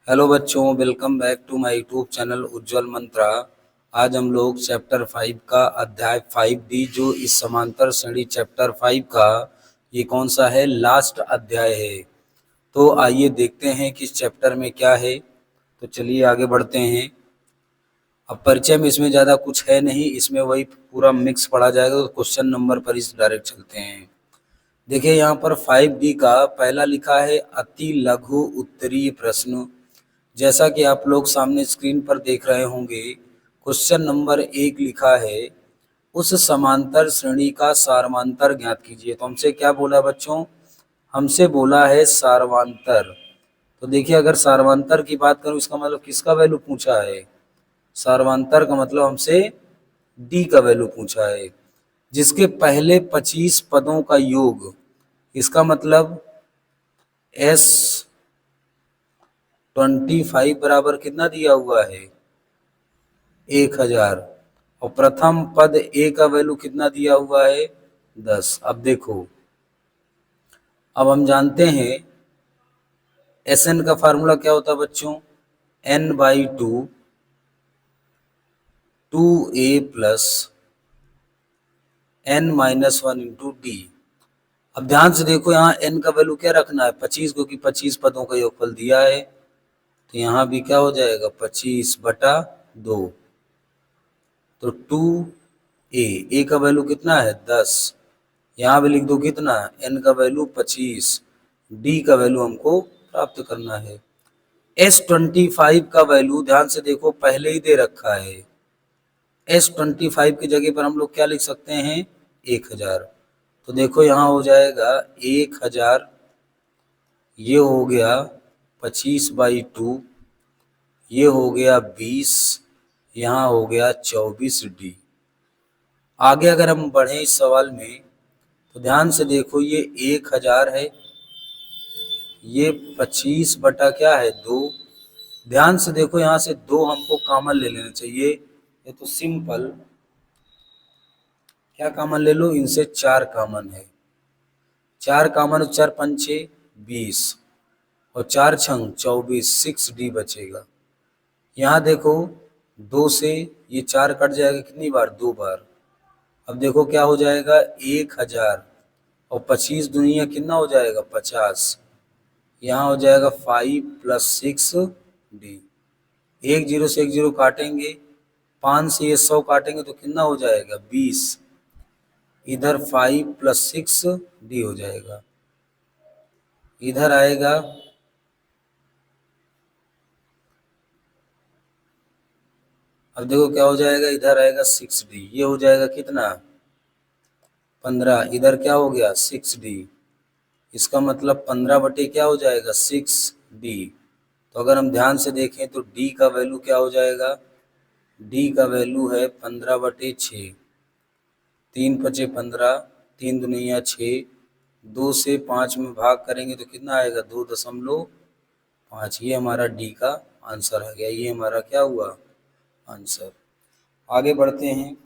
Hello बच्चों, welcome back to my YouTube channel Ujjwal Mantra. आज हम लोग चैप्टर 5 का अध्याय 5D जो इस समांतर श्रेणी चैप्टर 5 का ये कौन सा है, लास्ट अध्याय है। तो आइए देखते हैं कि इस चैप्टर में क्या है। तो चलिए आगे बढ़ते हैं। अब परिचय में इसमें ज़्यादा कुछ है नहीं, इसमें वही पूरा मिक्स पढ़ा जाएगा। तो क्वेश्चन नंबर पर इस डायरेक्ट चलते हैं। देखिए यहाँ पर 5D का पहला लिखा है अति लघु उत्तरीय प्रश्न। जैसा कि आप लोग सामने स्क्रीन पर देख रहे होंगे, क्वेश्चन नंबर 1 लिखा है उस समांतर श्रेणी का सारवांतर ज्ञात कीजिए। तो हमसे क्या बोला बच्चों, हमसे बोला है सारवांतर। तो देखिए अगर सारवांतर की बात करूं, इसका मतलब किसका वैल्यू पूछा है। सारवांतर का मतलब हमसे डी का वैल्यू पूछा है, जिसके पहले 25 पदों का योग। इसका मतलब एस 25 बराबर कितना दिया हुआ है, 1000। और प्रथम पद ए का वैल्यू कितना दिया हुआ है, 10। अब देखो, अब हम जानते हैं एस एन का फार्मूला क्या होता है बच्चों, n/2 2a plus n-1 into D. अब ध्यान से देखो, यहाँ n का वैल्यू क्या रखना है, 25, क्योंकि 25 पदों का योगफल दिया है। तो यहाँ भी क्या हो जाएगा, 25/2। तो 2a का वैल्यू कितना है, 10। यहाँ भी लिख दो कितना, n का वैल्यू 25, d का वैल्यू हमको प्राप्त करना है। S25 का वैल्यू ध्यान से देखो पहले ही दे रखा है। S25 की जगह पर हम लोग क्या लिख सकते हैं, 1000। तो देखो यहाँ हो जाएगा 1000, ये हो गया 25/2, ये हो गया 20, यहाँ हो गया 24D। आगे अगर हम बढ़ें इस सवाल में, तो ध्यान से देखो ये 1000 है, ये 25 बटा क्या है, 2। ध्यान से देखो यहाँ से 2 हमको कॉमन ले लेना चाहिए। ये तो सिंपल, क्या कॉमन ले लो, इनसे 4 कॉमन है। 4 कॉमन, 4 पंचे 20 और 4 छंग 24, 6D बचेगा। यहाँ देखो 2 से ये 4 कट जाएगा कितनी बार, 2 बार। अब देखो क्या हो जाएगा, 1000 और 25 दुनिया कितना हो जाएगा, 50। यहाँ हो जाएगा 5 + 6D। 1 0 से 1 0 काटेंगे, 5 से ये 100 काटेंगे तो कितना हो जाएगा, 20। इधर 5 + 6D हो जाएगा, इधर आएगा अब देखो क्या हो जाएगा, इधर आएगा 6D, ये हो जाएगा कितना, 15। इधर क्या हो गया, 6D। इसका मतलब 15 बटे क्या हो जाएगा, 6D। तो अगर हम ध्यान से देखें तो D का वैल्यू क्या हो जाएगा, D का वैल्यू है 15/6। 3 × 5 = 15, 3 दूनी 6, 2 से 5 में भाग करेंगे तो कितना आएगा, 2.5। ये हमारा डी का आंसर आ गया, ये हमारा क्या हुआ, आंसर। आगे बढ़ते हैं।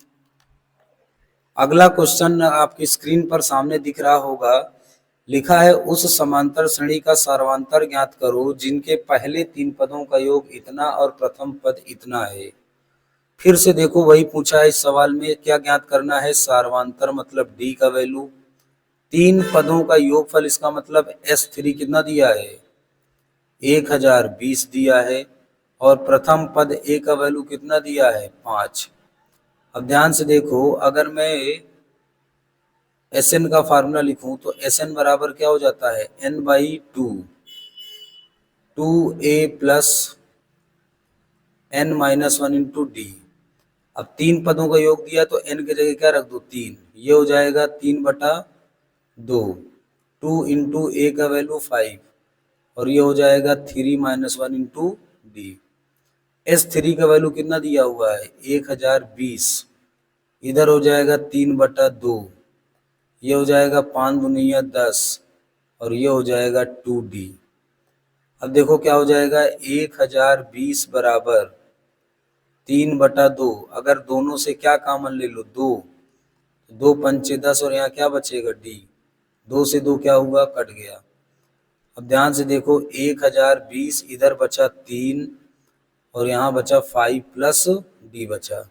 अगला क्वेश्चन आपकी स्क्रीन पर सामने दिख रहा होगा, लिखा है उस समांतर श्रेणी का सारवांतर ज्ञात करो जिनके पहले 3 पदों का योग इतना और प्रथम पद इतना है। फिर से देखो वही पूछा है इस सवाल में, क्या ज्ञात करना है, सारवांतर मतलब डी का वैल्यू, 3 पदों का योगफल, इसका मतलब S3 कितना दिया है, 1020 दिया है, और प्रथम पद ए का वैल्यू कितना दिया है, 5। अब ध्यान से देखो, अगर मैं Sn का फार्मूला लिखूं तो Sn बराबर क्या हो जाता है, n/2 2a plus n-1 into D. अब 3 पदों का योग दिया तो n की जगह क्या रख दो, 3। ये हो जाएगा 3/2, 2 इंटू ए का वैल्यू 5, और ये हो जाएगा 3-1 इंटू डी। S3 का वैल्यू कितना दिया हुआ है, 1020। इधर हो जाएगा 3/2, ये हो जाएगा 5 दूनी 10, और ये हो जाएगा 2D। अब देखो क्या हो जाएगा, 1020 बराबर 3/2। अगर दोनों से क्या कॉमन ले लो, 2, 2 पंचे 10, और यहाँ क्या बचेगा, D। 2 से 2 क्या हुआ, कट गया। अब ध्यान से देखो 1020 इधर बचा 3 और यहाँ बचा 5 प्लस डी बचा।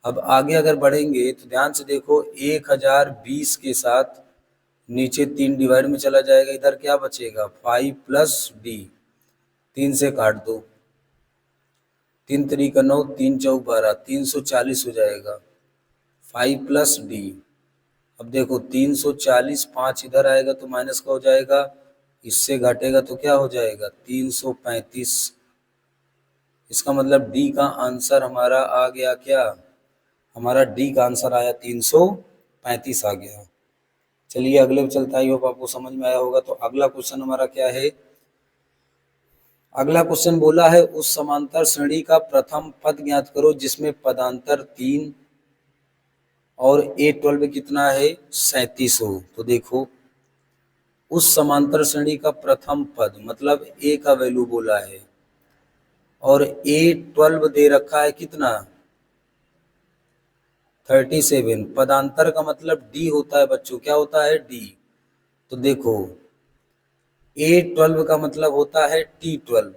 अब आगे अगर बढ़ेंगे तो ध्यान से देखो 1020 के साथ नीचे 3 डिवाइड में चला जाएगा, इधर क्या बचेगा 5 प्लस डी, 3 से काट दो, 3 3 का 9, 3 चौक 12, 340 हो जाएगा 5 प्लस डी। अब देखो 340, 5 इधर आएगा तो माइनस का हो जाएगा, इससे घटेगा तो क्या हो जाएगा 335। इसका मतलब डी का आंसर हमारा आ गया क्या, हमारा डी का आंसर आया 335 आ गया। चलिए अगले पे चलता है, होप आपको समझ में आया होगा। तो अगला क्वेश्चन हमारा क्या है, अगला क्वेश्चन बोला है उस समांतर श्रेणी का प्रथम पद ज्ञात करो जिसमें पदांतर 3 और A12 कितना है 37 हो। तो देखो उस समांतर श्रेणी का प्रथम पद मतलब A का वैल्यू बोला है और A12 दे रखा है कितना 37। पदांतर का मतलब D होता है बच्चों, क्या होता है D। तो देखो A12 का मतलब होता है T12।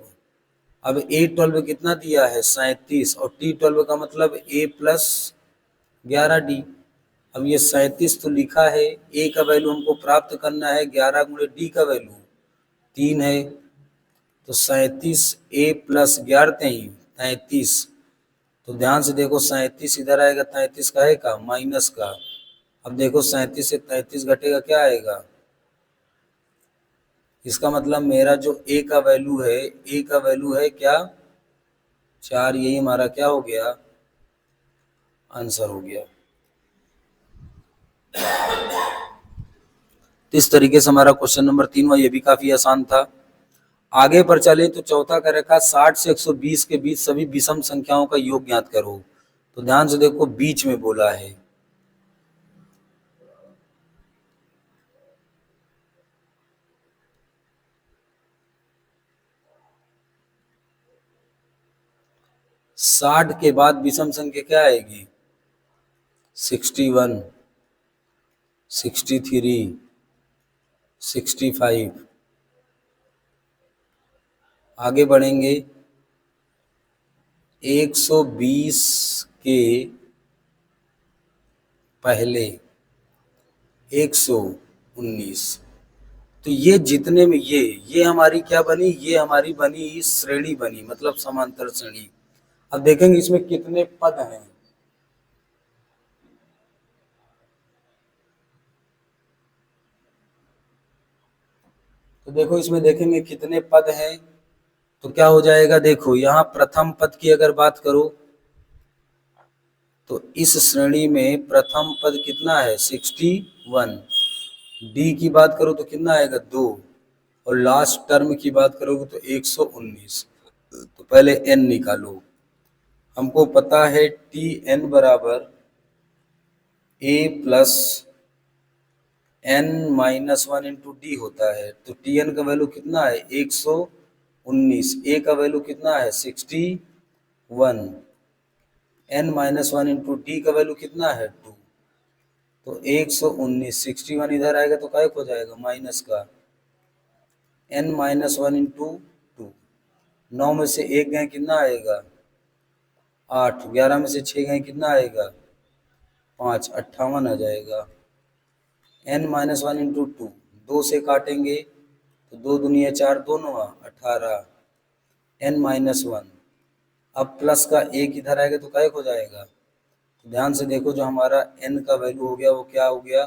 अब A12 कितना दिया है 37 और T12 का मतलब A प्लस 11D। अब ये 37 तो लिखा है, A का वैल्यू हमको प्राप्त करना है 11 गुणे D का वैल्यू 3 है, तो 37 A प्लस 11 33। तो ध्यान से देखो 37 इधर आएगा, 33 का है का माइनस का। अब देखो 37 से 33 घटेगा क्या आएगा, इसका मतलब मेरा जो A का वैल्यू है, A का वैल्यू है क्या 4, यही हमारा क्या हो गया आंसर हो गया। तो इस तरीके से हमारा क्वेश्चन नंबर 3 हुआ, ये भी काफी आसान था। आगे पर चले तो चौथा का रखा 60 से 120 के बीच सभी विषम संख्याओं का योग ज्ञात करो। तो ध्यान से देखो बीच में बोला है, साठ के बाद विषम संख्या क्या आएगी 61, 63, 65। आगे बढ़ेंगे 120 के पहले 119। तो ये जितने में ये हमारी क्या बनी, ये हमारी बनी श्रेणी बनी, मतलब समांतर श्रेणी। अब देखेंगे इसमें कितने पद हैं। तो देखो इसमें देखेंगे कितने पद हैं, तो क्या हो जाएगा, देखो यहाँ प्रथम पद की अगर बात करो तो इस श्रेणी में प्रथम पद कितना है 61। डी की बात करो तो कितना आएगा 2 और लास्ट टर्म की बात करोगे तो 119। तो पहले एन निकालो, हमको पता है टी एन बराबर a plus n minus 1 into d होता है। तो टी एन का वैल्यू कितना है 119, ए का वैल्यू कितना है 61, एन माइनस 1 इंटू डी का वैल्यू कितना है 2। तो 119, 61 इधर आएगा तो क्या हो जाएगा माइनस का, एन माइनस 1 इंटू 2। 9 में से 1 गए कितना आएगा 8, 11 में से 6 गए कितना आएगा 5, 58 आ जाएगा। एन माइनस 1 इंटू 2, 2 से काटेंगे तो 2 दूनी 4, दोनों 18, एन माइनस 1। अब प्लस का 1 इधर आएगा तो क्या हो जाएगा। तो ध्यान से देखो जो हमारा एन का वैल्यू हो गया वो क्या हो गया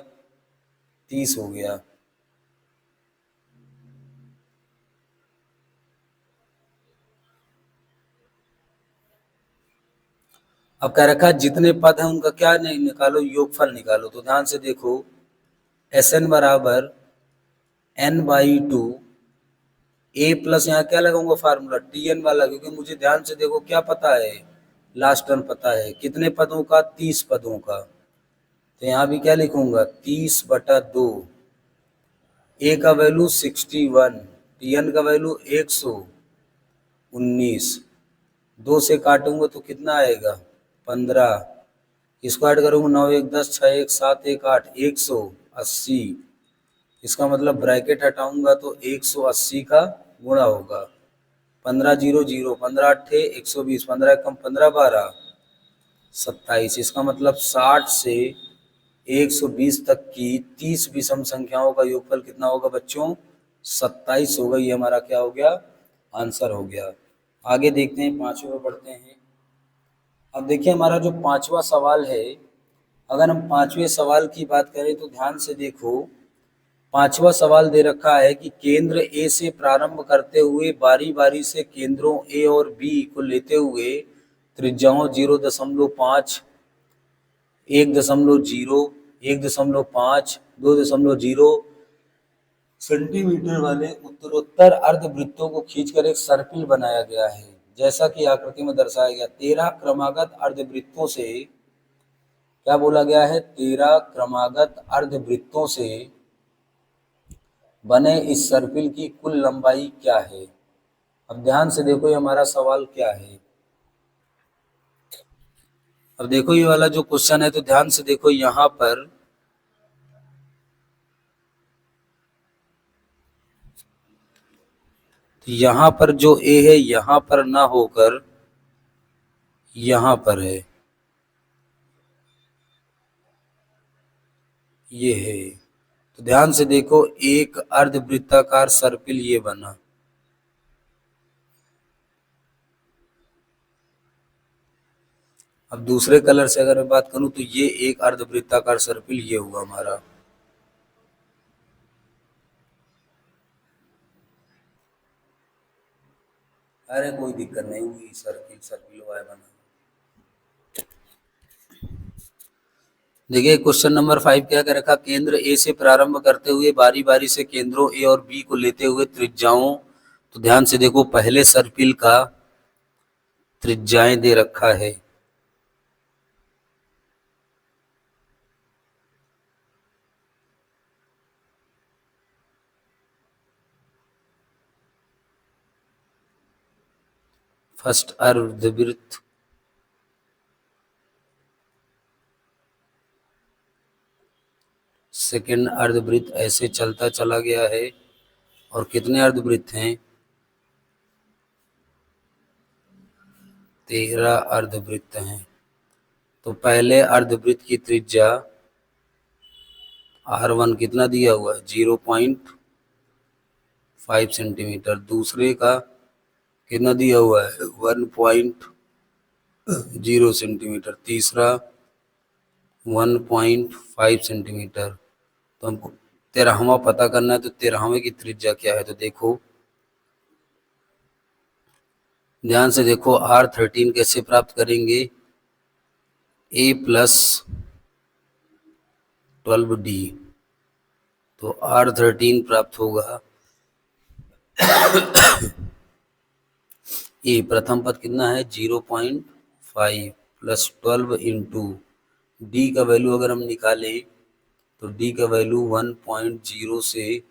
30 हो गया। अब कह रखा है जितने पद हैं उनका क्या नहीं निकालो योगफल निकालो। तो ध्यान से देखो एस एन बराबर एन बाई 2, ए प्लस यहाँ क्या लगाऊंगा फार्मूला टी एन वाला, क्योंकि मुझे ध्यान से देखो क्या पता है लास्ट टर्म पता है कितने पदों का 30 पदों का। तो यहाँ भी क्या लिखूंगा 30/2, ए का वैल्यू 61, टी एन का वैल्यू 119। 2 से काटूंगा तो कितना आएगा 15, इसको ऐड करूंगा 9 1 10 6 1 7 1 8 180। इसका मतलब ब्रैकेट हटाऊंगा तो 180 का गुणा होगा, 15 0 0, 15 8 120, 15 कम 15 12 27। इसका मतलब 60 से 120 तक की 30 विषम संख्याओं का योगफल कितना होगा बच्चों? 27 होगा। ये हमारा क्या हो गया? आंसर हो गया। आगे देखते हैं, पांचवें में पढ़ते हैं। अब देखिए हमारा जो पांचवा सवाल है, अगर हम पांचवें सवाल की बात करें तो ध्यान से देखो। पांचवा सवाल दे रखा है कि केंद्र ए से प्रारंभ करते हुए बारी बारी से केंद्रों ए और बी को लेते हुए त्रिज्याओं 0.5, 1.0, 1.5, 2.0 सेंटीमीटर वाले उत्तरोत्तर अर्धवृत्तों को खींचकर एक सर्पिल बनाया गया है, जैसा कि आकृति में दर्शाया गया। 13 क्रमागत अर्धवृत्तों से, क्या बोला गया है? 13 क्रमागत अर्धवृत्तों से बने इस सर्पिल की कुल लंबाई क्या है? अब ध्यान से देखो ये हमारा सवाल क्या है। अब देखो ये वाला जो क्वेश्चन है, तो ध्यान से देखो यहाँ पर जो ए है यहाँ पर ना होकर यहाँ पर है, ये है। तो ध्यान से देखो एक अर्धवृत्ताकार सर्पिल ये बना। अब दूसरे कलर से अगर मैं बात करूं तो ये एक अर्धवृत्ताकार सर्पिल ये हुआ हमारा। अरे कोई दिक्कत नहीं हुई, सर्किल सर्किल हुआ है बना। देखिए क्वेश्चन नंबर 5 क्या कर रखा? केंद्र ए से प्रारंभ करते हुए बारी बारी से केंद्रों ए और बी को लेते हुए त्रिज्याओं, तो ध्यान से देखो पहले सर्पिल का त्रिज्याएं दे रखा है। फर्स्ट अर्धवृत्त, सेकेंड अर्धवृत्त ऐसे चलता चला गया है। और कितने अर्धवृत्त हैं? 13 अर्धवृत्त हैं। तो पहले अर्धवृत्त की त्रिज्या R1 कितना दिया हुआ है? 0.5 सेंटीमीटर। दूसरे का कितना दिया हुआ है? 1.0 सेंटीमीटर। तीसरा 1.5 सेंटीमीटर। तो हमको 13वां पता करना है, तो 13वें की त्रिज्या क्या है? तो देखो ध्यान से देखो, R13 कैसे प्राप्त करेंगे? A plus 12D। तो R13 प्राप्त होगा। ए प्रथम पद कितना है? 0.5 प्लस 12 इंटू डी का वैल्यू अगर हम निकालें तो डी का वैल्यू 1.0 से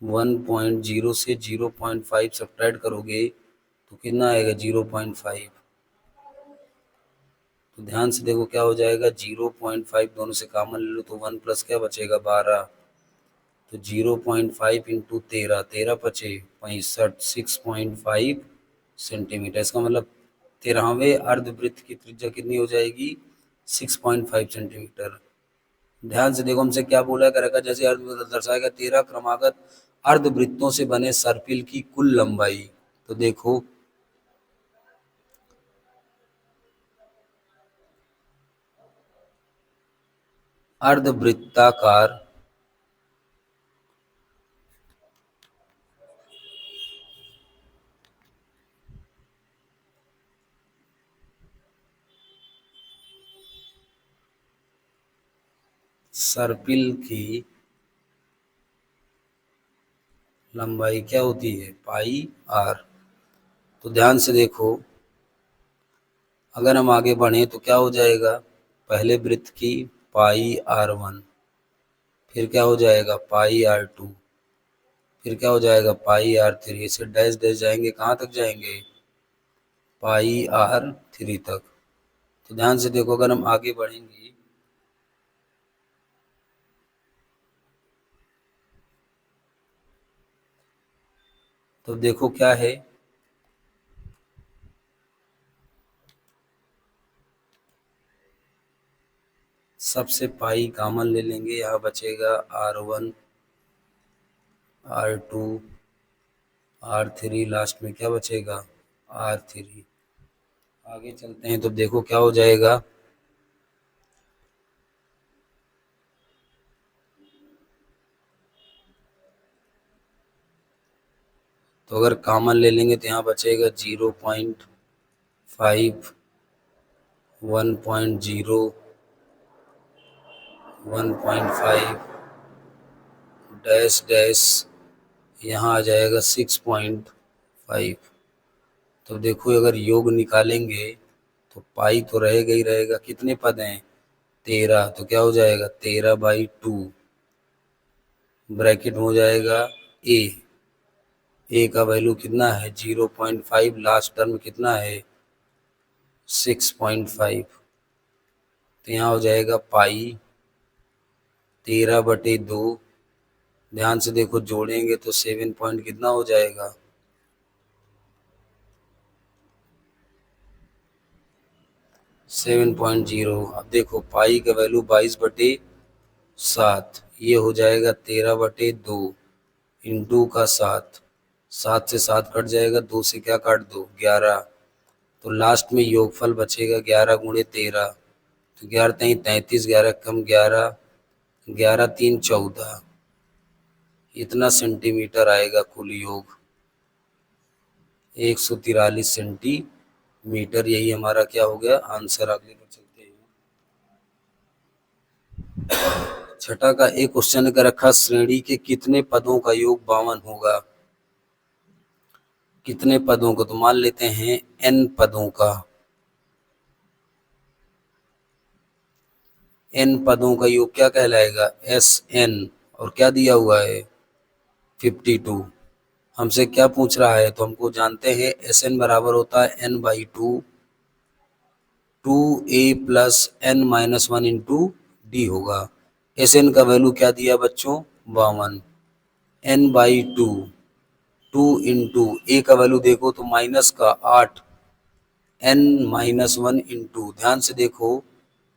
0.5 सब्ट्रैक्ट करोगे तो कितना आएगा? 0.5। तो ध्यान से देखो क्या हो जाएगा? 0.5 दोनों से कॉमन ले लो तो 1 प्लस क्या बचेगा? 12। तो 0.5 इंटू 13, 13 पचे 65, 6.5 सेंटीमीटर। इसका मतलब 13वें अर्धवृत्त की त्रिज्या कितनी हो जाएगी? 6.5 सेंटीमीटर। ध्यान से देखो हमसे क्या बोला करेगा? जैसे अर्धवृत्त दर्शाएगा 13 क्रमागत अर्धवृत्तों से बने सर्पिल की कुल लंबाई। तो देखो अर्धवृत्ताकार सर्पिल की लंबाई क्या होती है? पाई आर। तो ध्यान से देखो अगर हम आगे बढ़े तो क्या हो जाएगा? पहले वृत्त की पाई R1, फिर क्या हो जाएगा? पाई R2, फिर क्या हो जाएगा? पाई R3। इसे डैश डैश जाएंगे, कहाँ तक जाएंगे? पाई R3 तक। तो ध्यान से देखो अगर हम आगे बढ़ेंगे तो देखो क्या है, सबसे पाई कॉमन ले लेंगे, यहाँ बचेगा R1 R2 R3, लास्ट में क्या बचेगा R3। आगे चलते हैं तो देखो क्या हो जाएगा, तो अगर कॉमन ले लेंगे तो यहाँ बचेगा 0.5 1.0 1.5 डैश डैश, यहाँ आ जाएगा 6.5। तो देखो अगर योग निकालेंगे तो पाई तो रहेगा ही रहेगा, कितने पद हैं 13, तो क्या हो जाएगा 13/2, ब्रैकेट हो जाएगा ए, ए का वैल्यू कितना है 0.5, लास्ट टर्म कितना है 6.5, तो यहाँ हो जाएगा पाई 13/2। ध्यान से देखो जोड़ेंगे तो 7 पॉइंट कितना हो जाएगा 7.0। अब देखो पाई का वैल्यू 22/7, ये हो जाएगा 13/2 इंटू का 7, 7 से 7 कट जाएगा, 2 से क्या काट दो 11, तो लास्ट में योगफल बचेगा 11 × 13, तो 11 3 33, 11 कम 11, 11 3 14, इतना सेंटीमीटर आएगा कुल योग 143 सेंटीमीटर। यही हमारा क्या हो गया आंसर। आगे बढ़ चलते हैं। छठा का एक क्वेश्चन का रखा, श्रेणी के कितने पदों का योग 52 होगा। कितने पदों को, तो मान लेते हैं n पदों का, n पदों का योग क्या कहलाएगा SN, और क्या दिया हुआ है 52। हमसे क्या पूछ रहा है, तो हमको जानते हैं SN बराबर होता है n/2 2a + n-1 into D होगा। SN का वैल्यू क्या दिया बच्चों 52, n/2 2 इंटू ए का वैल्यू देखो तो माइनस का 8, n-1 इंटू, ध्यान से देखो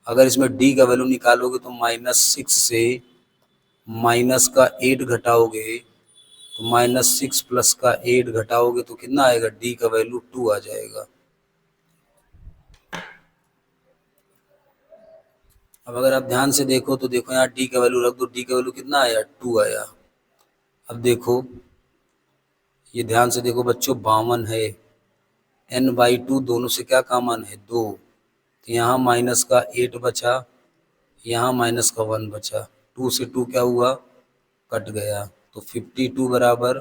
अगर इसमें डी का वैल्यू निकालोगे तो -6 से माइनस का 8 घटाओगे तो -6 प्लस का 8 घटाओगे तो कितना आएगा, डी का वैल्यू 2 आ जाएगा। अब अगर आप ध्यान से देखो तो देखो यहाँ डी का वैल्यू रख दो, डी का वैल्यू कितना आया 2 आया। अब देखो ये ध्यान से देखो बच्चों 52 है, n/2 दोनों से क्या कॉमन है 2, तो यहाँ माइनस का 8 बचा, यहाँ माइनस का 1 बचा, 2 से 2 क्या हुआ कट गया, तो 52 बराबर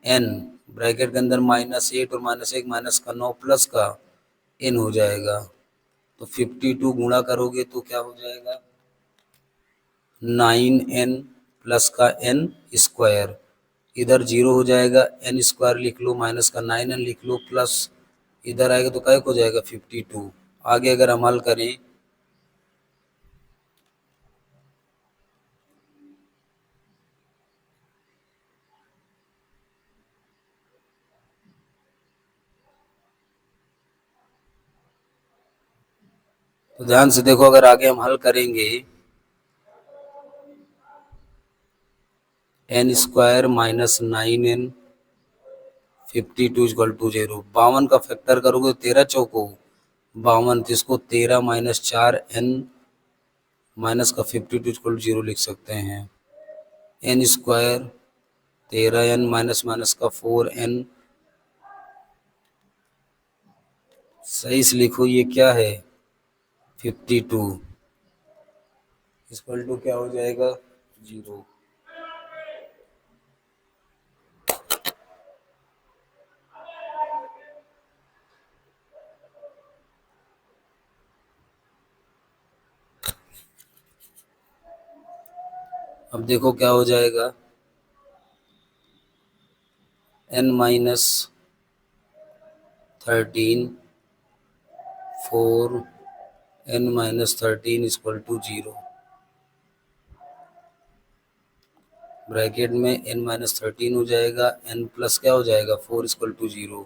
n, ब्रैकेट के अंदर -8 और -1 माइनस का 9 प्लस का n हो जाएगा, तो 52 गुणा करोगे तो क्या हो जाएगा 9n प्लस का n स्क्वायर, इधर 0 हो जाएगा, n स्क्वायर लिख लो, माइनस का 9n लिख लो, प्लस इधर आएगा तो क्या हो जाएगा 52। आगे अगर हम हल करें तो ध्यान से देखो, अगर आगे हम हल करेंगे n स्क्वायर माइनस 9n 52 = 0, 52 का फैक्टर करोगे 13 चौको 52, तो इसको 13 - 4n माइनस का 52 = 0 लिख सकते हैं। n square 13n minus minus का 4n, सही से लिखो ये क्या है 52 इक्वल टू क्या हो जाएगा 0। अब देखो क्या हो जाएगा n-13 4 n-13 = 0। ब्रैकेट में n माइनस 13 हो जाएगा, n प्लस क्या हो जाएगा 4 इक्वल टू 0।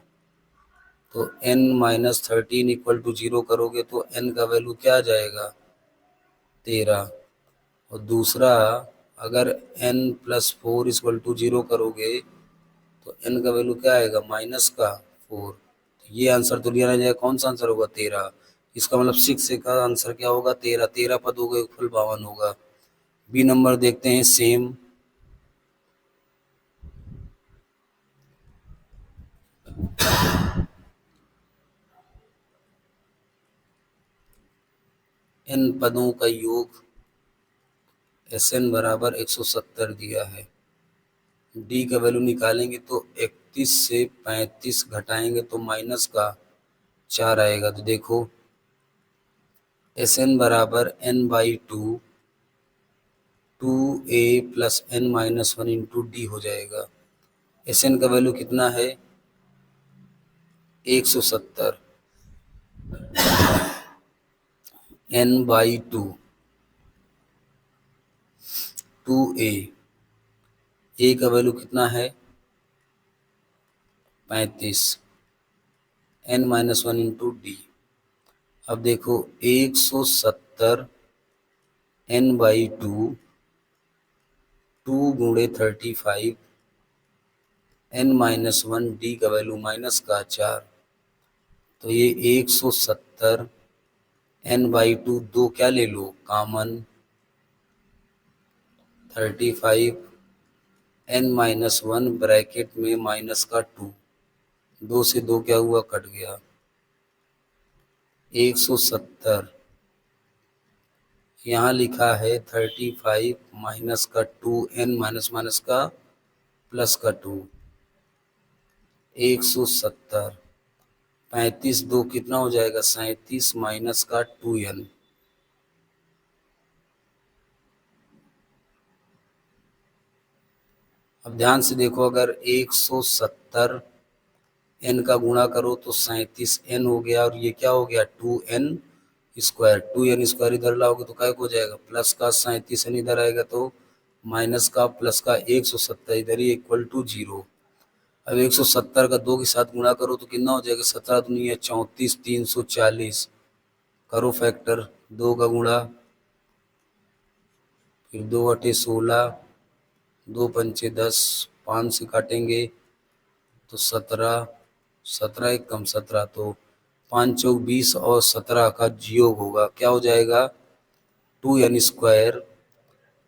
तो n माइनस 13 इक्वल टू 0 करोगे तो n का वैल्यू क्या आ जाएगा 13। और दूसरा अगर n प्लस 4 इक्वल टू 0 करोगे तो n का वैल्यू क्या आएगा माइनस का 4। तो ये आंसर तो लिया ना जाएगा, कौन सा आंसर होगा 13। इसका मतलब 6 का आंसर क्या होगा 13। 13 पद होगा, फुल 52 होगा। बी नंबर देखते हैं सेम। n पदों का योग Sn बराबर 170 दिया है। डी का वैल्यू निकालेंगे तो 31 से 35 घटाएंगे तो माइनस का 4 आएगा। तो देखो Sn बराबर n by 2 a plus n minus 1 into D हो जाएगा। Sn का वैल्यू कितना है 170, n बाई 2 a का वैल्यू कितना है 35, n माइनस 1 इंटू डी। अब देखो 170 n बाई 2 गुणे 35 n माइनस 1 डी का वैल्यू माइनस का 4। तो ये 170 n बाई 2 क्या ले लो कॉमन 35 n माइनस 1 ब्रैकेट में माइनस का 2 से 2 क्या हुआ कट गया 170। यहाँ लिखा है 35 माइनस का 2 n माइनस माइनस का प्लस का 2 170। 35 2 कितना हो जाएगा 37 माइनस का 2n। अब ध्यान से देखो अगर 170 n का गुणा करो तो 37 n हो गया और ये क्या हो गया 2n स्क्वायर। 2n स्क्वायर इधर लाओगे तो क्या हो जाएगा प्लस का 37 n इधर आएगा तो माइनस का प्लस का 170 इधर ही इक्वल टू 0। अब 170 का 2 के साथ गुणा करो तो कितना हो जाएगा 17 दूनी 34 340 करो फैक्टर 2 का गुणा फिर 2 अठे 16 2 पंचे 10 5 से काटेंगे तो 17 17 एक कम 17 तो 5 चौक 20 और 17 का योग होगा क्या हो जाएगा 2n स्क्वायर।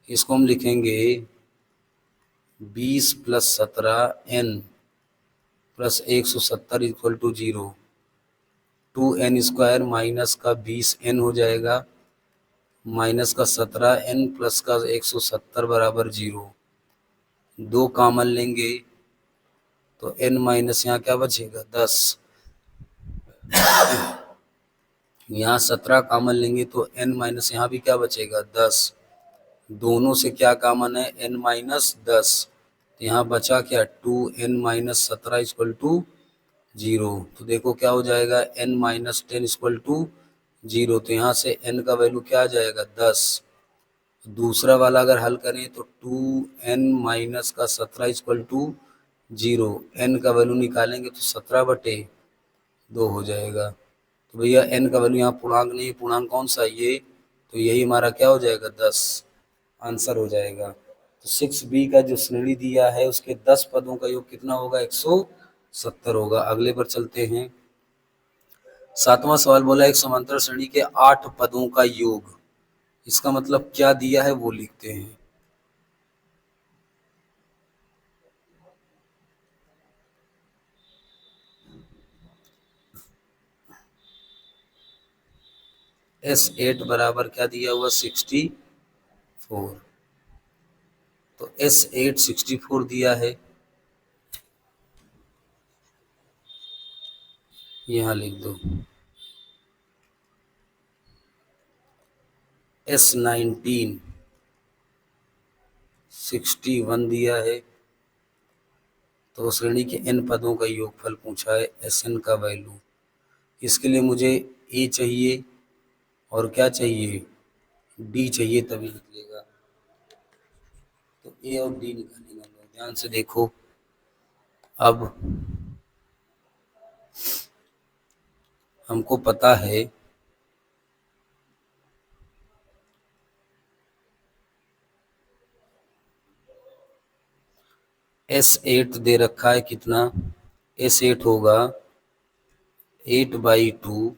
इसको हम लिखेंगे 20 plus 17 n plus 170 equal to 0। 2n square minus का 20n हो जाएगा माइनस का 17n प्लस का 170 बराबर 0। 2 कॉमन लेंगे तो n माइनस यहाँ क्या बचेगा 10। यहाँ 17 कॉमन लेंगे तो n माइनस यहाँ भी क्या बचेगा 10। दोनों से क्या कॉमन है n माइनस 10। तो यहाँ बचा क्या 2n माइनस 17 इक्वल टू 0। तो देखो क्या हो जाएगा n माइनस 10 इक्वल टू 0। तो यहाँ से n का वैल्यू क्या आ जाएगा 10। दूसरा वाला अगर हल करें तो 2n माइनस का 17 इक्वल टू 0। n का वैल्यू निकालेंगे तो 17/2 हो जाएगा। तो भैया n का वैल्यू यहाँ पूर्णांक नहीं, पूर्णांक कौन सा है ये, तो यही हमारा क्या हो जाएगा 10 आंसर हो जाएगा। तो 6b का जो श्रेणी दिया है उसके 10 पदों का योग कितना होगा 170 होगा। अगले पर चलते हैं। 7वां सवाल बोला एक समांतर श्रेणी के 8 पदों का योग, इसका मतलब क्या दिया है वो लिखते हैं। S8 बराबर क्या दिया हुआ 64। तो S8 64 दिया है, यहाँ लिख दो। S19 61 दिया है। तो श्रेणी के n पदों का योगफल पूछा है, Sn का वैल्यू। इसके लिए मुझे A चाहिए और क्या चाहिए D चाहिए तभी निकलेगा। तो ए और डी निकालेंगे हम लोग। ध्यान से देखो, अब हमको पता है S8 दे रखा है कितना, S8 होगा 8/2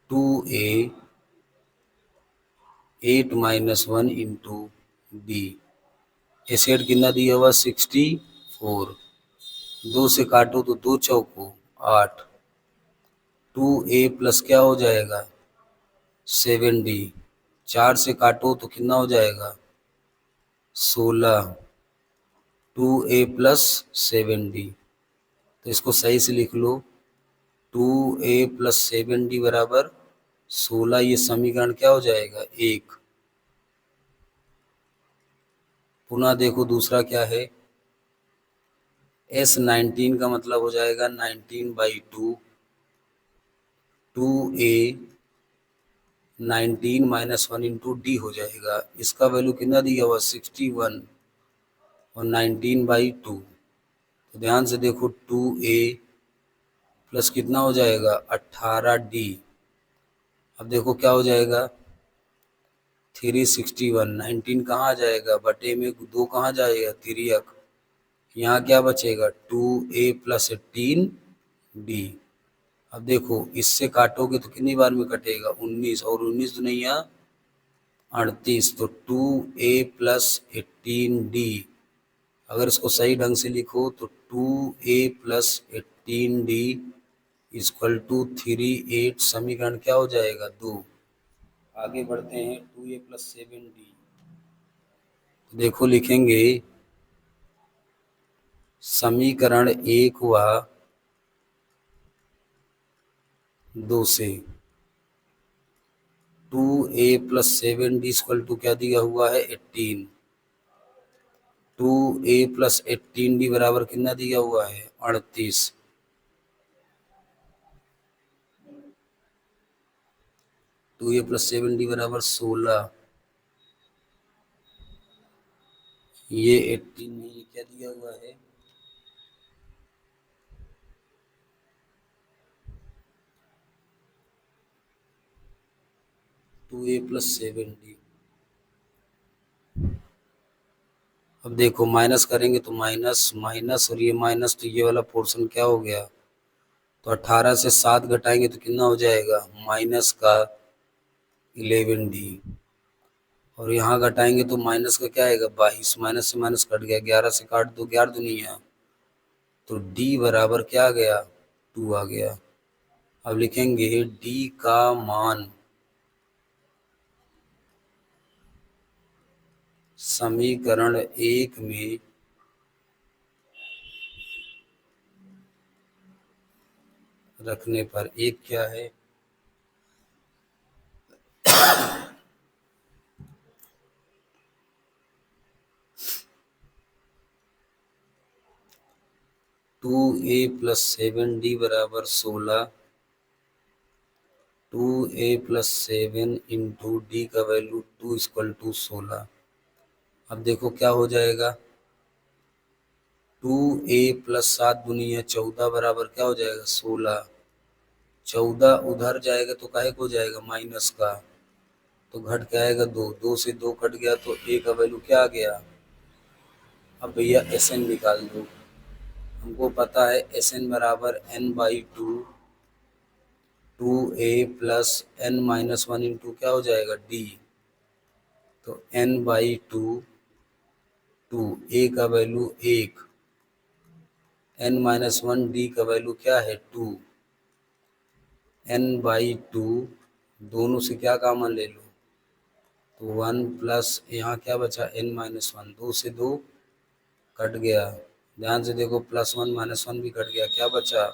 2A 8 - 1 इंटू डी। S8 कितना दिया हुआ 64, 2 से काटो तो 2 चौको 8, 2A प्लस क्या हो जाएगा 7D, 4 से काटो तो कितना हो जाएगा 16, 2A प्लस 7D। तो इसको सही से लिख लो, 2A प्लस 7D बराबर 16। ये समीकरण क्या हो जाएगा 1। पुनः देखो दूसरा क्या है, S19 का मतलब हो जाएगा 19/2 2A 19 - 1 इंटू डी हो जाएगा। इसका वैल्यू कितना दिया हुआ 61 और 19/2। तो ध्यान से देखो 2A प्लस कितना हो जाएगा 18D। अब देखो क्या हो जाएगा 361, 19 कहाँ आ जाएगा बटे में 2 कहाँ जाएगा 3 यहाँ क्या बचेगा 2A प्लस 18D। अब देखो इससे काटोगे तो कितनी बार में कटेगा 19, और 19 तो नहीं यहाँ 38, तो 2A प्लस 18D। अगर इसको सही ढंग से लिखो तो 2A plus 18D equal to 38। समीकरण क्या हो जाएगा 2। आगे बढ़ते हैं 2A प्लस 7D। देखो लिखेंगे समीकरण 1 हुआ 2 से 2A plus 7D equal to क्या दिया हुआ है 18। 2A प्लस 18D बराबर कितना दिया हुआ है 38। 2A प्लस 7D बराबर 16। ये 18 में ये क्या दिया हुआ है 2A प्लस 7D। अब देखो माइनस करेंगे तो माइनस माइनस और ये माइनस, तो ये वाला पोर्शन क्या हो गया, तो 18 से 7 घटाएंगे तो कितना हो जाएगा माइनस का 11D। और यहाँ घटाएंगे तो माइनस का क्या आएगा 22, माइनस से माइनस कट गया, 11 से काट दो 11 दुनिया, तो D बराबर क्या आ गया 2 आ गया। अब लिखेंगे D का मान समीकरण 1 में रखने पर एक क्या है 2A प्लस 7D बराबर 16, 2A प्लस 7 इंटू डी का वैल्यू 2 इक्वल टू 16। अब देखो क्या हो जाएगा 2A प्लस 7 दुनिया 14 बराबर क्या हो जाएगा 16। 14 उधर जाएगा तो काहे को जाएगा माइनस का, तो घट के आएगा 2, 2 से 2 कट गया तो A का वैल्यू क्या आ गया। अब भैया SN निकाल दो। हमको पता है SN बराबर N/2 2A plus N-1 into क्या हो जाएगा D। तो N/2 2, A का वैल्यू 1, N-1 D का वैल्यू क्या है 2, N/2 दोनों से क्या कॉमन ले लो तो 1 प्लस यहाँ क्या बचा N-1, 2 से 2 कट गया। ध्यान से देखो +1 -1 भी कट गया, क्या बचा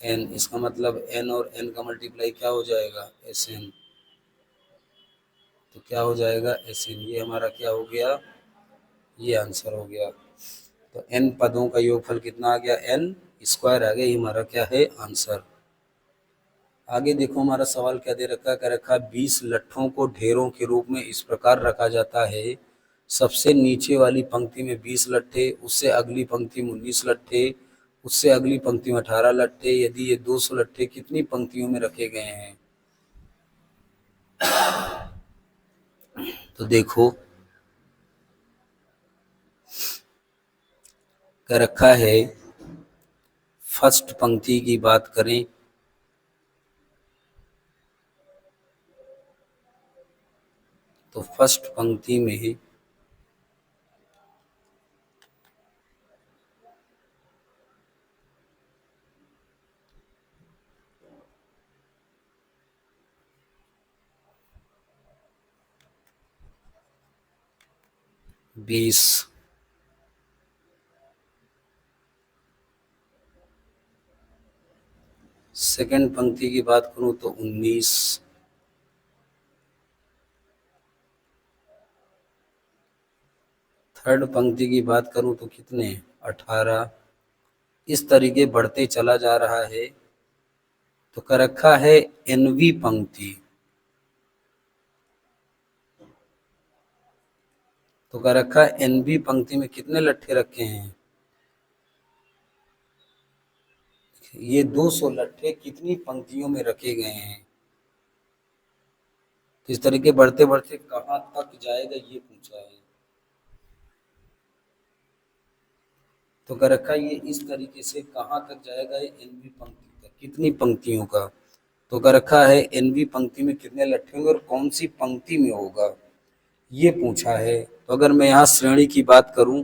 N। इसका मतलब N और N का मल्टीप्लाई क्या हो जाएगा SN। तो क्या हो जाएगा SN, ये हमारा क्या हो गया, ये आंसर हो गया। तो n पदों का योगफल कितना आ गया n स्क्वायर आ गया, ये हमारा क्या है आंसर। आगे देखो हमारा सवाल क्या दे रखा है, क्या रखा है 20 लट्ठों को ढेरों के रूप में इस प्रकार रखा जाता है सबसे नीचे वाली पंक्ति में 20 लट्ठे, उससे अगली पंक्ति में 19 लट्ठे, उससे अगली पंक्ति में 18 लट्ठे। यदि ये 200 लट्ठे कितनी पंक्तियों में रखे गए हैं? तो देखो क्या रखा है। फर्स्ट पंक्ति की बात करें तो फर्स्ट पंक्ति में 20, सेकंड पंक्ति की बात करूं तो 19, थर्ड पंक्ति की बात करूं तो कितने? 18। इस तरीके बढ़ते चला जा रहा है। तो कर रखा है एनवी पंक्ति। तो कर रखा है एनवी पंक्ति में कितने लट्ठे रखे हैं? ये 200 लट्ठे कितनी पंक्तियों में रखे गए हैं? तो इस तरीके बढ़ते बढ़ते कहाँ तक जाएगा ये पूछा है। तो कर रखा है ये इस तरीके से कहाँ तक जाएगा? ये एनवी पंक्ति तक, कितनी पंक्तियों का? तो कर रखा है एनवी पंक्ति में कितने लट्ठे होंगे और कौन सी पंक्ति में होगा, ये पूछा है। तो अगर मैं यहाँ श्रेणी की बात करूं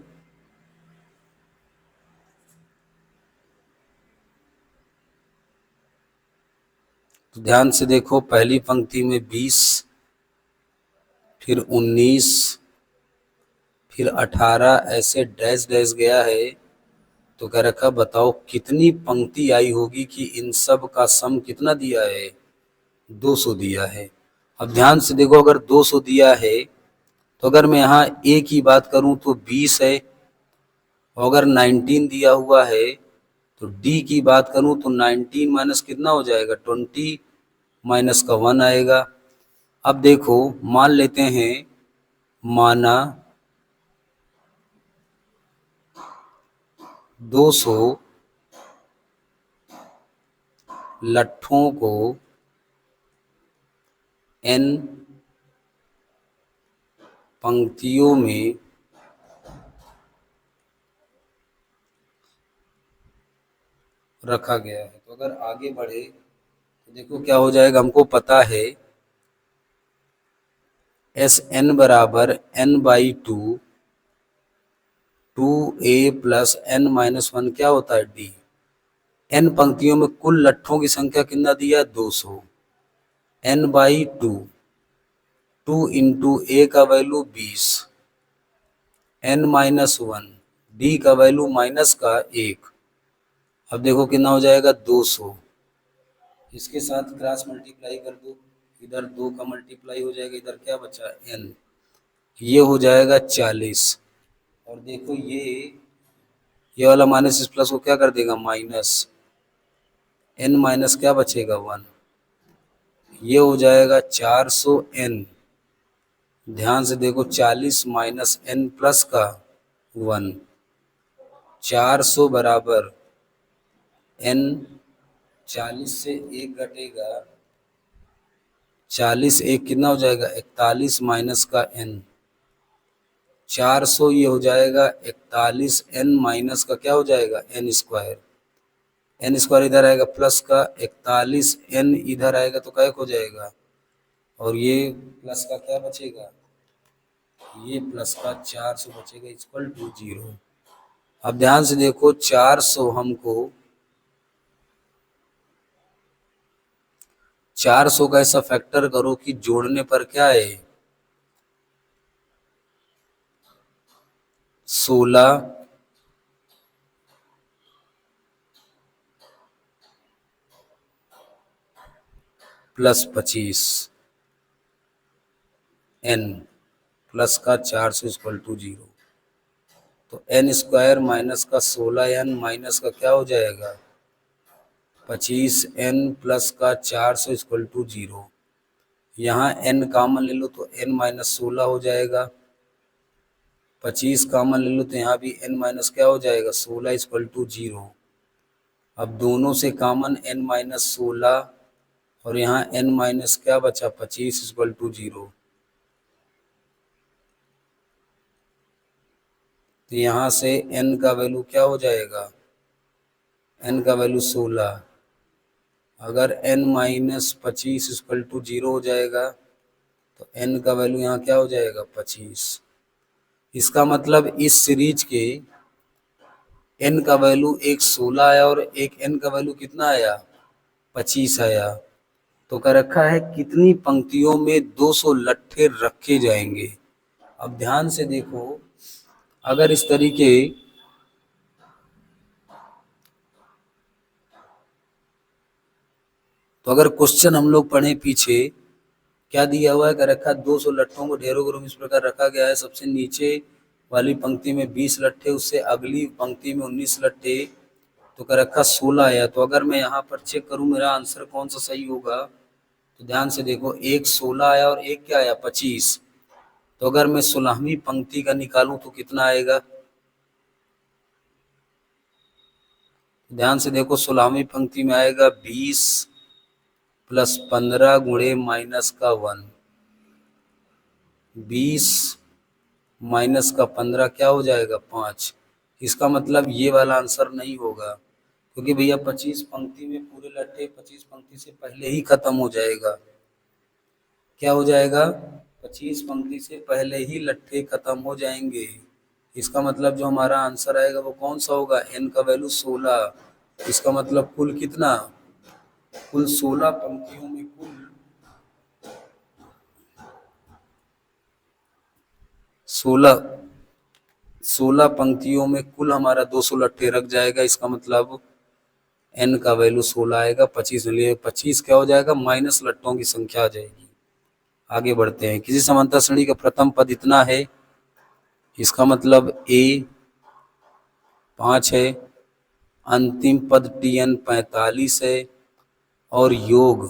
तो ध्यान से देखो, पहली पंक्ति में 20, फिर 19, फिर 18, ऐसे डैश डैश गया है। तो कह रखा बताओ कितनी पंक्ति आई होगी कि इन सब का सम कितना दिया है? 200 दिया है। अब ध्यान से देखो, अगर 200 दिया है तो अगर मैं यहाँ ए की बात करूं तो 20 है, और अगर 19 दिया हुआ है तो डी की बात करूं तो 19 माइनस कितना हो जाएगा? 20 माइनस का 1 आएगा। अब देखो मान लेते हैं, माना 200 लट्ठों को n पंक्तियों में रखा गया है। तो अगर आगे बढ़े तो देखो क्या हो जाएगा। हमको पता है एस एन बराबर n by 2a plus n minus 1 क्या होता है? डी। n पंक्तियों में कुल लट्ठों की संख्या कितना दिया? 200। n बाई 2 इंटू ए का वैल्यू 20, n माइनस 1, डी का वैल्यू माइनस का 1। अब देखो कितना हो जाएगा? 200। इसके साथ क्रॉस मल्टीप्लाई कर दो, इधर 2 का मल्टीप्लाई हो जाएगा, इधर क्या बचा? n। ये हो जाएगा 40। और देखो ये वाला माइनस इस प्लस को क्या कर देगा? माइनस। n माइनस क्या बचेगा? 1। ये हो जाएगा 400n। ध्यान से देखो, 40 माइनस n प्लस का 1, 400 बराबर n। 40 से 1 घटेगा, 40 एक कितना हो जाएगा? 41 माइनस का n। 400 ये हो जाएगा 41 n माइनस का क्या हो जाएगा? n square. n स्क्वायर इधर आएगा प्लस का 41 n इधर आएगा तो क्या हो जाएगा? और ये प्लस का क्या बचेगा? ये प्लस का 400 बचेगा इक्वल टू 0। अब ध्यान से देखो, 400 हमको 400 का ऐसा फैक्टर करो कि जोड़ने पर क्या है? 16 प्लस 25 n प्लस का 400 इक्वल टू 0। तो n स्क्वायर माइनस का 16n माइनस का क्या हो जाएगा? 25n प्लस का 400 इक्वल टू 0। यहाँ n कॉमन ले लो तो n माइनस 16 हो जाएगा। 25 कॉमन ले लो तो यहाँ भी n माइनस क्या हो जाएगा 16 इक्वल टू 0। अब दोनों से कॉमन n माइनस 16 और यहाँ n माइनस क्या बचा 25 इक्वल टू 0। तो यहाँ से n का वैल्यू क्या हो जाएगा, n का वैल्यू 16। अगर n माइनस 25 इक्वल टू 0 हो जाएगा तो n का वैल्यू यहाँ क्या हो जाएगा 25। इसका मतलब इस सीरीज के n का वैल्यू एक 16 आया और एक n का वैल्यू कितना आया 25 आया। तो कह रखा है कितनी पंक्तियों में 200 लट्ठे रखे जाएंगे। अब ध्यान से देखो, अगर इस तरीके तो अगर क्वेश्चन हम लोग पढ़े पीछे क्या दिया हुआ है, कह रखा 200 लट्ठों को ढेरों के रूप में इस प्रकार रखा गया है। सबसे नीचे वाली पंक्ति में 20 लट्ठे, उससे अगली पंक्ति में 19 लट्ठे, तो कह रखा 16 आया। तो अगर मैं यहाँ पर चेक करूँ मेरा आंसर कौन सा सही होगा, तो ध्यान से देखो एक 16 आया और एक क्या आया 25। तो अगर मैं 16वीं पंक्ति का निकालूं तो कितना आएगा, ध्यान से देखो 16वीं पंक्ति में आएगा 20 प्लस 15 गुणे माइनस का 1। 20 माइनस का 15 क्या हो जाएगा 5। इसका मतलब ये वाला आंसर नहीं होगा, क्योंकि भैया 25 पंक्ति में पूरे लट्ठे 25 पंक्ति से पहले ही खत्म हो जाएगा। क्या हो जाएगा 25 पंक्ति से पहले ही लट्ठे खत्म हो जाएंगे। इसका मतलब जो हमारा आंसर आएगा वो कौन सा होगा, n का वैल्यू 16। इसका मतलब कुल कितना, कुल 16 पंक्तियों में कुल 16 पंक्तियों में कुल हमारा 200 लट्ठे रख जाएगा। इसका मतलब n का वैल्यू 16 आएगा। 25 में लिए 25 क्या हो जाएगा माइनस लट्ठों की संख्या आ जाएगी। आगे बढ़ते हैं। किसी समांतर श्रेणी का प्रथम पद इतना है, इसका मतलब a 5 है, अंतिम पद tn 45 है और योग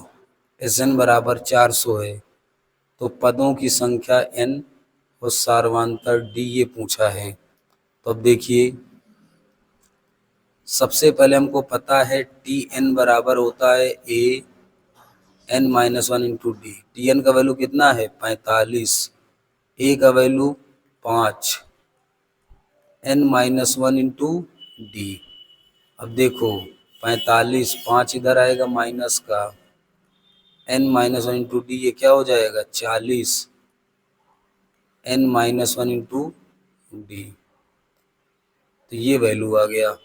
Sn बराबर 400 है। तो पदों की संख्या n और सार्वधातुक d ये पूछा है। तो अब देखिए, सबसे पहले हमको पता है Tn बराबर होता है a n minus 1 into D. Tn का वैल्यू कितना है 45, a का value 5, n minus 1 into D. अब देखो 45, 5 इधर आएगा माइनस का, n माइनस 1 इंटू डी ये क्या हो जाएगा 40, n माइनस 1 इंटू डी। तो ये वैल्यू आ गया।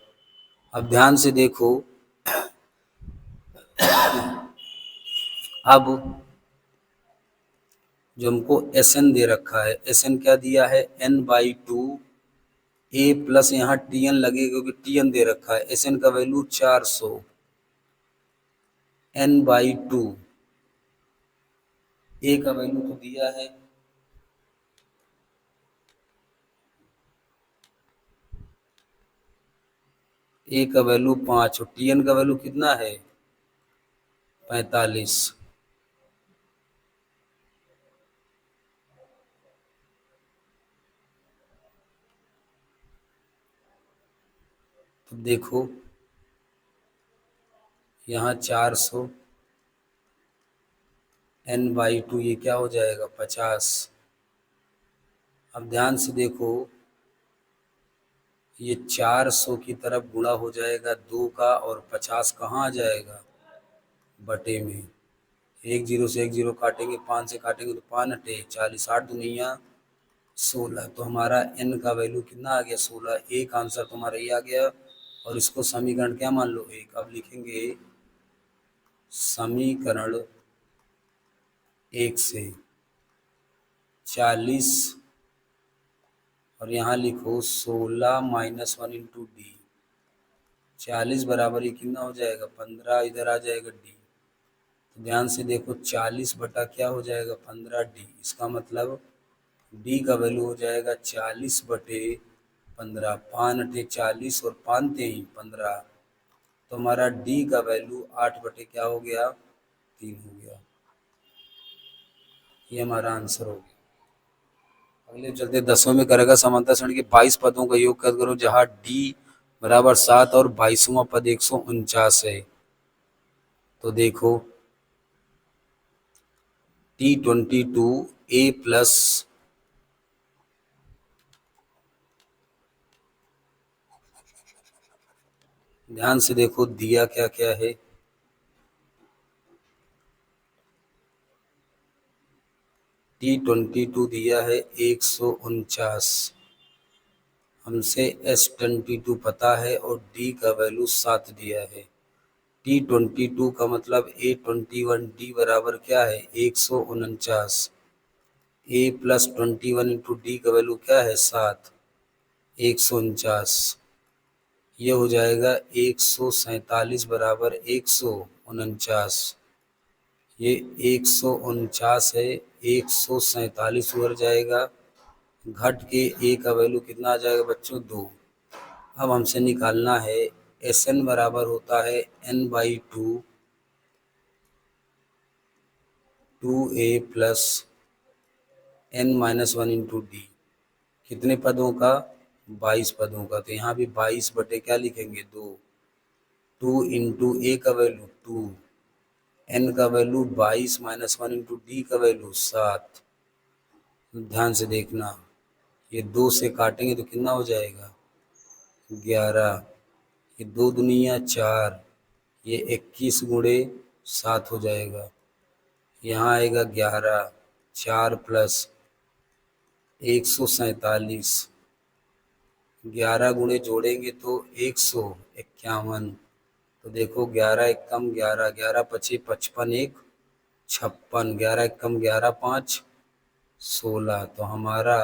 अब ध्यान से देखो, अब जो हमको Sn दे रखा है, Sn क्या दिया है n/2 a प्लस यहाँ Tn लगेगा क्योंकि Tn दे रखा है। Sn का वैल्यू 400, n/2 a का वैल्यू तो दिया है, a का वैल्यू 5 और Tn का वैल्यू कितना है 45। तो देखो यहाँ 400 n/2 ये क्या हो जाएगा 50। अब ध्यान से देखो, ये 400 की तरफ गुणा हो जाएगा 2 का और 50 कहाँ आ जाएगा बटे में। एक जीरो से एक जीरो काटेंगे, 5 से काटेंगे तो 5 अटे 40, 8 दुनिया 16। तो हमारा n का वैल्यू कितना आ गया 16। एक आंसर तुम्हारा ये आ गया और इसको समीकरण क्या मान लो एक। अब लिखेंगे समीकरण 1 से 40 और यहाँ लिखो 16 माइनस 1 इंटू डी। 40 बराबर ये कितना हो जाएगा 15, इधर आ जाएगा डी। तो ध्यान से देखो 40 बटा क्या हो जाएगा 15 डी। इसका मतलब डी का वैल्यू हो जाएगा 40 बटे 15। 5 अटे 40 और 5 तेई 15। तो हमारा डी का वैल्यू 8 बटे क्या हो गया 3 हो गया। ये हमारा आंसर हो गया। अगले चलते 10वें में करेगा समांतर श्रेणी के 22 पदों का योग कर करो, जहाँ डी बराबर 7 और 22वां पद 149 है। तो देखो T22 A प्लस ध्यान से देखो दिया क्या क्या है। T22 दिया है 149, हमसे S22 पता है और D का वैल्यू 7 दिया है। T22 का मतलब A21 D बराबर क्या है 149, A प्लस 21 इंटू डी का वैल्यू क्या है 7, 149। ये हो जाएगा 147 बराबर 149। ये 149 है, 147 उधर जाएगा, घट के ए का वैल्यू कितना आ जाएगा बच्चों 2। अब हमसे निकालना है एस एन बराबर होता है n/2 2a plus n-1 into D. कितने पदों का 22 पदों का। तो यहाँ भी 22 बटे क्या लिखेंगे 2, 2 इंटू ए का वैल्यू 2, एन का वैल्यू 22 -1 इंटू डी का वैल्यू 7। ध्यान से देखना, ये 2 से काटेंगे तो कितना हो जाएगा 11, ये 2 दुनिया 4, ये 21 गुणे 7 हो जाएगा। यहाँ आएगा 11, 4 प्लस 147, 11 गुणे जोड़ेंगे तो 151। तो देखो 11 एकम 11, 11 पचे 55, 1 56, 11 एकम 11 5 16। तो हमारा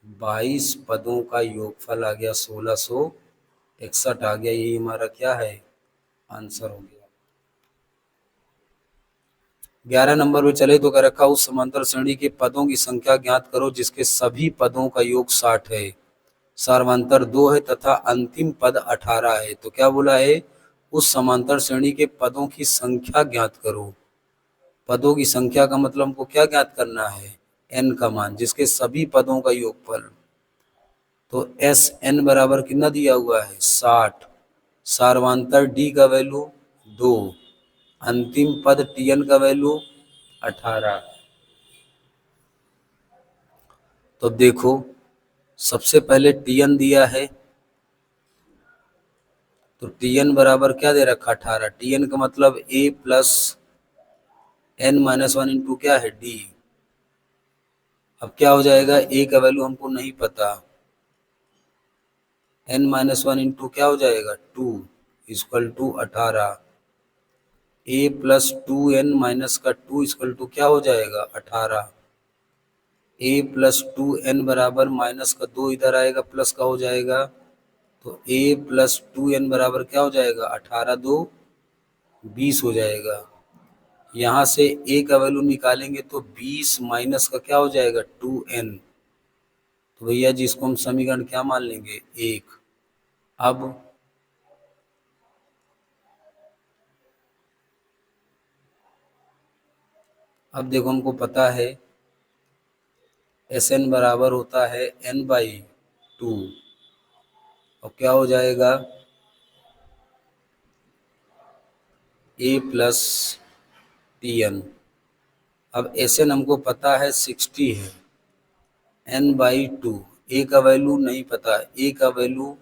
22 पदों का योगफल आ गया 1661 आ गया। यही हमारा क्या है आंसर हो गया। 11 नंबर पे चले तो कह रखा उस समांतर श्रेणी के पदों की संख्या ज्ञात करो जिसके सभी पदों का योग 60 है, सार्वंतर 2 है तथा अंतिम पद 18 है। तो क्या बोला है उस समांतर श्रेणी के पदों की संख्या ज्ञात करो। पदों की संख्या का मतलब हमको क्या ज्ञात करना है n का मान जिसके सभी पदों का योगफल। तो एस एन बराबर कितना दिया हुआ है 60, सार्वंतर डी का वैल्यू 2, अंतिम पद टी एन का वैल्यू 18। तो देखो सबसे पहले टी एन दिया है, तो टी एन बराबर क्या दे रखा 18। टी एन का मतलब ए प्लस n-1 इंटू क्या है डी। अब क्या हो जाएगा ए का वैल्यू हमको नहीं पता, n-1 इंटू क्या हो जाएगा 2 equal to 18। A plus 2n minus का 2 इक्वल टू क्या हो जाएगा 18। ए प्लस 2n बराबर माइनस का 2 इधर आएगा प्लस का हो जाएगा। तो a प्लस 2n बराबर क्या हो जाएगा 18 2 20 हो जाएगा। यहाँ से a का वैल्यू निकालेंगे तो 20 माइनस का क्या हो जाएगा 2n। तो भैया जी इसको हम समीकरण क्या मान लेंगे 1। अब देखो हमको पता है एस एन बराबर होता है n/2 और क्या हो जाएगा a प्लस टी एन। अब एस एन हमको पता है 60 है, n/2 ए का वैल्यू नहीं पता, ए का वैल्यू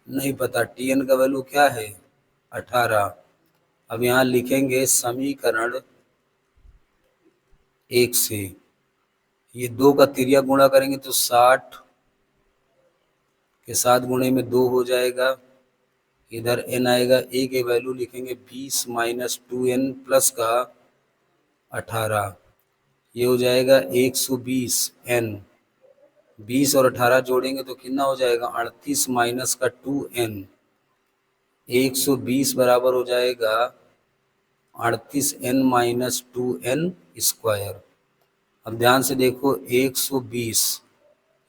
नहीं पता, टी एन का वैल्यू क्या है 18। अब यहाँ लिखेंगे समीकरण 1 से ये 2 का तिर्यक गुणा करेंगे तो 60 के साथ गुणे में 2 हो जाएगा। इधर n आएगा, a के वैल्यू लिखेंगे 20 माइनस 2n प्लस का 18। ये हो जाएगा 120 n, 20 और 18 जोड़ेंगे तो कितना हो जाएगा 38 माइनस का 2n। 120 बराबर हो जाएगा 38n माइनस 2n स्क्वायर। अब ध्यान से देखो 120,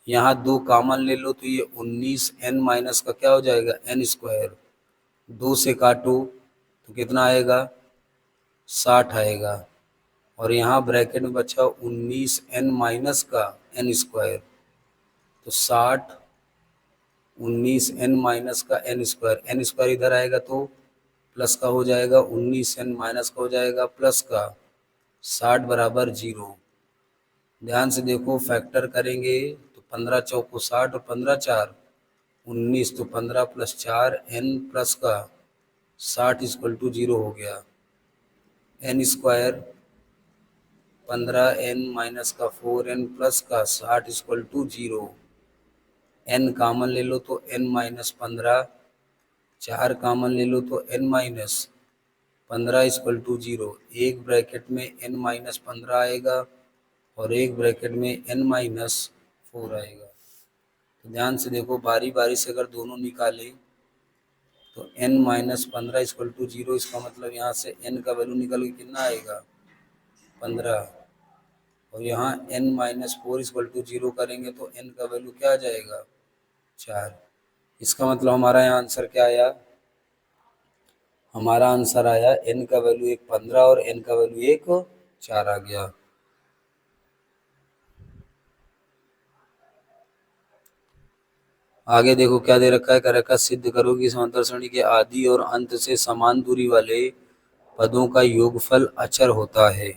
यहाँ 2 कॉमन ले लो तो ये 19n माइनस का क्या हो जाएगा n स्क्वायर। 2 से काटो तो कितना आएगा 60 आएगा और यहाँ ब्रैकेट में बचा 19n माइनस का एन स्क्वायर, तो 60 19 एन माइनस का एन स्क्वायर इधर आएगा तो प्लस का हो जाएगा, 19 एन माइनस का हो जाएगा प्लस का, 60 बराबर 0। ध्यान से देखो, फैक्टर करेंगे तो 15 चौको 60 और 15 4 19, तो 15 प्लस 4 एन प्लस का 60 इक्वल टू 0 हो गया। एन स्क्वायर 15 एन माइनस का 4 एन प्लस का 60 इक्वल टू 0। एन कामन ले लो तो एन माइनस 15, 4 कामन ले लो तो एन माइनस 15 इक्वल टू 0। एक ब्रैकेट में एन माइनस 15 आएगा और एक ब्रैकेट में एन माइनस 4 आएगा। तो ध्यान से देखो, बारी बारी से अगर दोनों निकालें तो एन माइनस 15 इक्वल टू 0, इसका मतलब यहाँ से एन का वैल्यू निकल के कितना आएगा 15, और यहाँ एन माइनस 4 इक्वल टू 0 करेंगे तो एन का वैल्यू क्या आ जाएगा 4। इसका मतलब हमारा यहाँ आंसर क्या आया, हमारा आंसर आया एन का वैल्यू एक 15 और एन का वैल्यू एक 4 आ गया। आगे देखो क्या दे रखा है, कह रखा है सिद्ध करो कि समांतर श्रेणी के आदि और अंत से समान दूरी वाले पदों का योगफल अचर होता है।